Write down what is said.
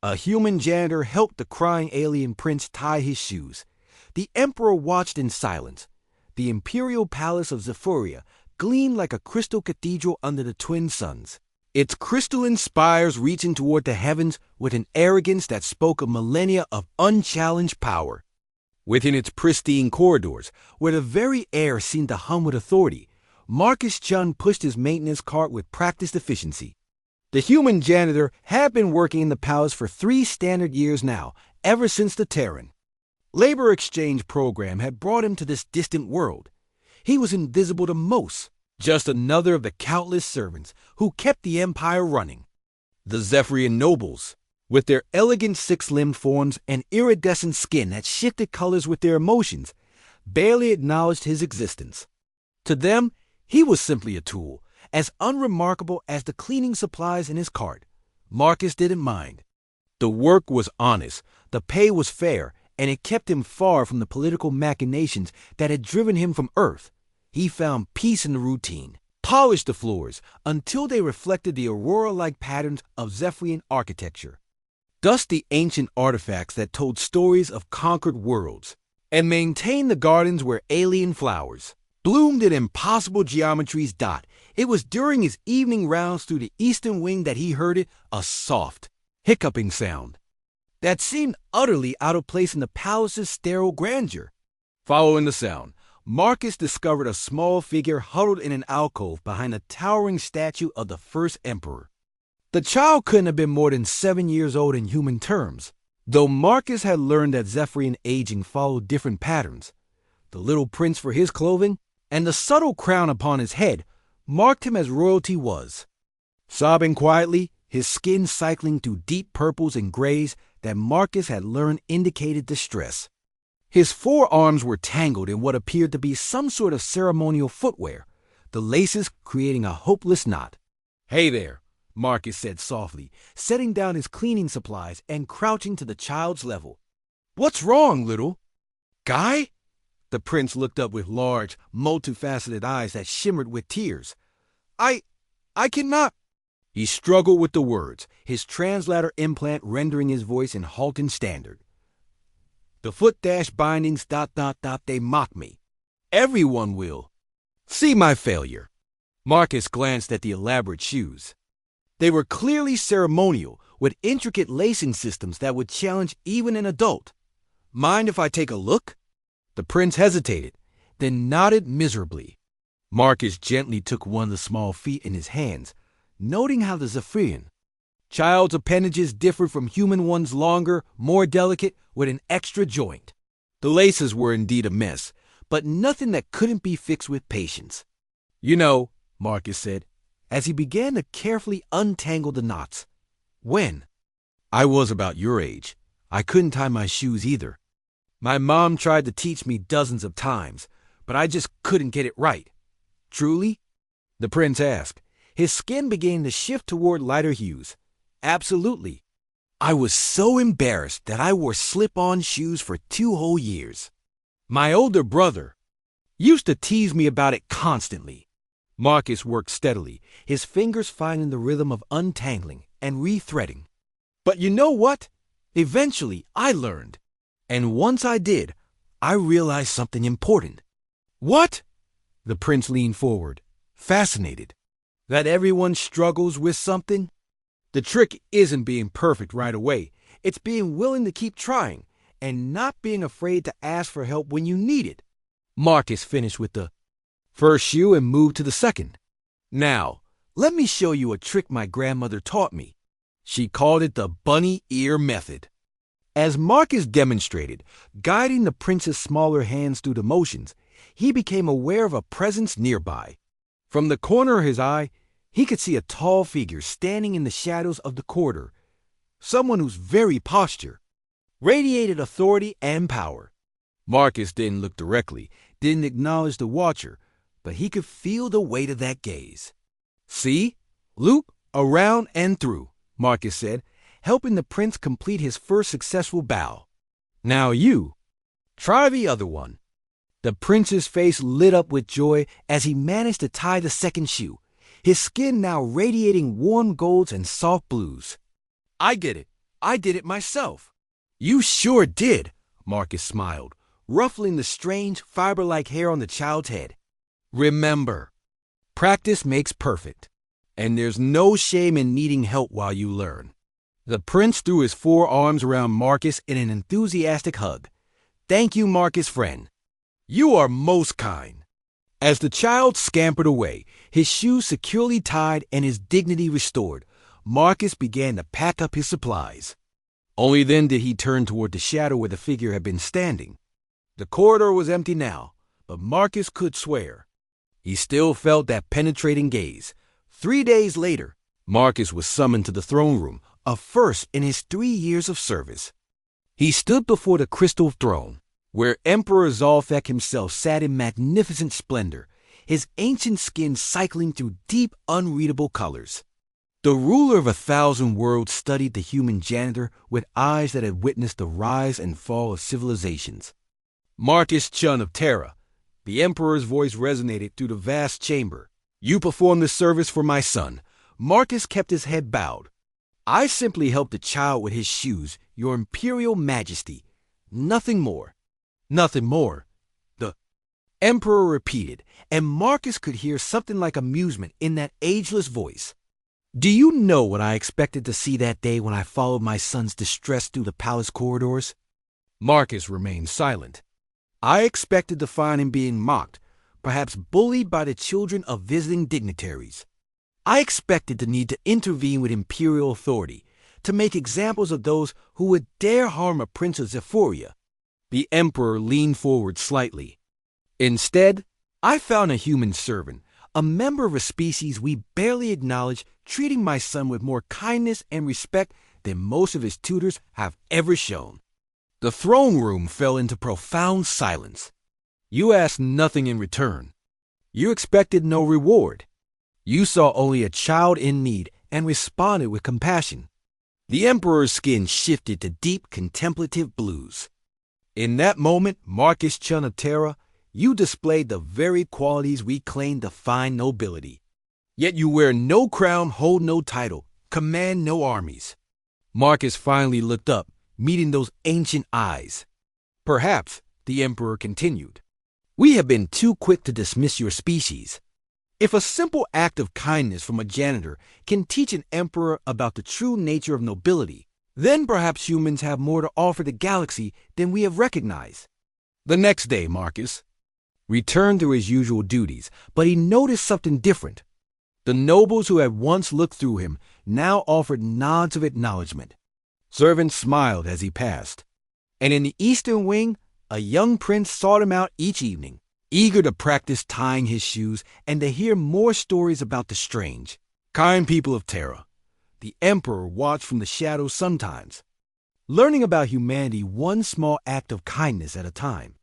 A human janitor helped the crying alien prince tie his shoes. The emperor watched in silence. The imperial palace of Zephyria gleamed like a crystal cathedral under the twin suns, its crystalline spires reaching toward the heavens with an arrogance that spoke of millennia of unchallenged power. Within its pristine corridors, where the very air seemed to hum with authority, Marcus Chun pushed his maintenance cart with practiced efficiency. The human janitor had been working in the palace for 3 standard years now, ever since the Terran labor exchange program had brought him to this distant world. He was invisible to most, just another of the countless servants who kept the empire running. The Zephyrian nobles, with their elegant 6-limbed forms and iridescent skin that shifted colors with their emotions, barely acknowledged his existence. To them, he was simply a tool, as unremarkable as the cleaning supplies in his cart. Marcus didn't mind. The work was honest, the pay was fair, and it kept him far from the political machinations that had driven him from Earth. He found peace in the routine, polished the floors until they reflected the aurora-like patterns of Zephyrian architecture, dusty ancient artifacts that told stories of conquered worlds, and maintained the gardens where alien flowers bloomed in impossible geometries. It was during his evening rounds through the eastern wing that he heard it, a soft, hiccuping sound that seemed utterly out of place in the palace's sterile grandeur. Following the sound, Marcus discovered a small figure huddled in an alcove behind a towering statue of the first emperor. The child couldn't have been more than 7 years old in human terms, though Marcus had learned that Zephyrian aging followed different patterns. The little prince for his clothing, and the subtle crown upon his head, marked him as royalty was. Sobbing quietly, his skin cycling through deep purples and grays that Marcus had learned indicated distress. His forearms were tangled in what appeared to be some sort of ceremonial footwear, the laces creating a hopeless knot. "Hey there," Marcus said softly, setting down his cleaning supplies and crouching to the child's level. "What's wrong, little guy?" The prince looked up with large, multifaceted eyes that shimmered with tears. I cannot." He struggled with the words, his translator implant rendering his voice in halting standard. "The foot dash bindings, ... they mock me. Everyone will see my failure." Marcus glanced at the elaborate shoes. They were clearly ceremonial, with intricate lacing systems that would challenge even an adult. "Mind if I take a look?" The prince hesitated, then nodded miserably. Marcus gently took one of the small feet in his hands, noting how the Zephyrian child's appendages differed from human ones, longer, more delicate, with an extra joint. The laces were indeed a mess, but nothing that couldn't be fixed with patience. "You know," Marcus said, as he began to carefully untangle the knots, "when I was about your age, I couldn't tie my shoes either. My mom tried to teach me dozens of times, but I just couldn't get it right." "Truly?" the prince asked, his skin beginning to shift toward lighter hues. "Absolutely. I was so embarrassed that I wore slip-on shoes for 2 whole years. My older brother used to tease me about it constantly." Marcus worked steadily, his fingers finding the rhythm of untangling and rethreading. "But you know what? Eventually, I learned. And once I did, I realized something important." "What?" The prince leaned forward, fascinated. "That everyone struggles with something. The trick isn't being perfect right away. It's being willing to keep trying and not being afraid to ask for help when you need it." Marcus finished with the first shoe and moved to the second. "Now, let me show you a trick my grandmother taught me. She called it the bunny ear method." As Marcus demonstrated, guiding the prince's smaller hands through the motions, he became aware of a presence nearby. From the corner of his eye, he could see a tall figure standing in the shadows of the corridor, someone whose very posture radiated authority and power. Marcus didn't look directly, didn't acknowledge the watcher, but he could feel the weight of that gaze. "See? Loop, around, and through," Marcus said, helping the prince complete his first successful bow. "Now you try the other one." The prince's face lit up with joy as he managed to tie the second shoe, his skin now radiating warm golds and soft blues. "I get it," I did it myself. You sure did, Marcus smiled, ruffling the strange, fiber-like hair on the child's head. Remember, practice makes perfect, and there's no shame in needing help while you learn. The prince threw his 4 arms around Marcus in an enthusiastic hug. Thank you, Marcus, friend. You are most kind. As the child scampered away, his shoes securely tied and his dignity restored, Marcus began to pack up his supplies. Only then did he turn toward the shadow where the figure had been standing. The corridor was empty now, but Marcus could swear he still felt that penetrating gaze. 3 days later, Marcus was summoned to the throne room, a first in his 3 years of service. He stood before the crystal throne, where Emperor Zolfek himself sat in magnificent splendor, his ancient skin cycling through deep, unreadable colors. The ruler of 1,000 worlds studied the human janitor with eyes that had witnessed the rise and fall of civilizations. Marcus Chun of Terra, the emperor's voice resonated through the vast chamber. You performed this service for my son. Marcus kept his head bowed. I simply helped the child with his shoes, your imperial majesty. Nothing more. Nothing more, the emperor repeated, and Marcus could hear something like amusement in that ageless voice. Do you know what I expected to see that day when I followed my son's distress through the palace corridors? Marcus remained silent. I expected to find him being mocked, perhaps bullied by the children of visiting dignitaries. I expected to need to intervene with imperial authority, to make examples of those who would dare harm a prince of Zephoria. The emperor leaned forward slightly. Instead, I found a human servant, a member of a species we barely acknowledge, treating my son with more kindness and respect than most of his tutors have ever shown. The throne room fell into profound silence. You asked nothing in return. You expected no reward. You saw only a child in need and responded with compassion. The emperor's skin shifted to deep contemplative blues. In that moment, Marcus Chun of Terra, you displayed the very qualities we claim define nobility. Yet you wear no crown, hold no title, command no armies. Marcus finally looked up, meeting those ancient eyes. Perhaps, the emperor continued, we have been too quick to dismiss your species. If a simple act of kindness from a janitor can teach an emperor about the true nature of nobility, then perhaps humans have more to offer the galaxy than we have recognized. The next day, Marcus returned to his usual duties, but he noticed something different. The nobles who had once looked through him now offered nods of acknowledgement. Servants smiled as he passed. And in the eastern wing, a young prince sought him out each evening, eager to practice tying his shoes and to hear more stories about the strange. Kind people of Terra, the emperor watched from the shadows sometimes, learning about humanity one small act of kindness at a time.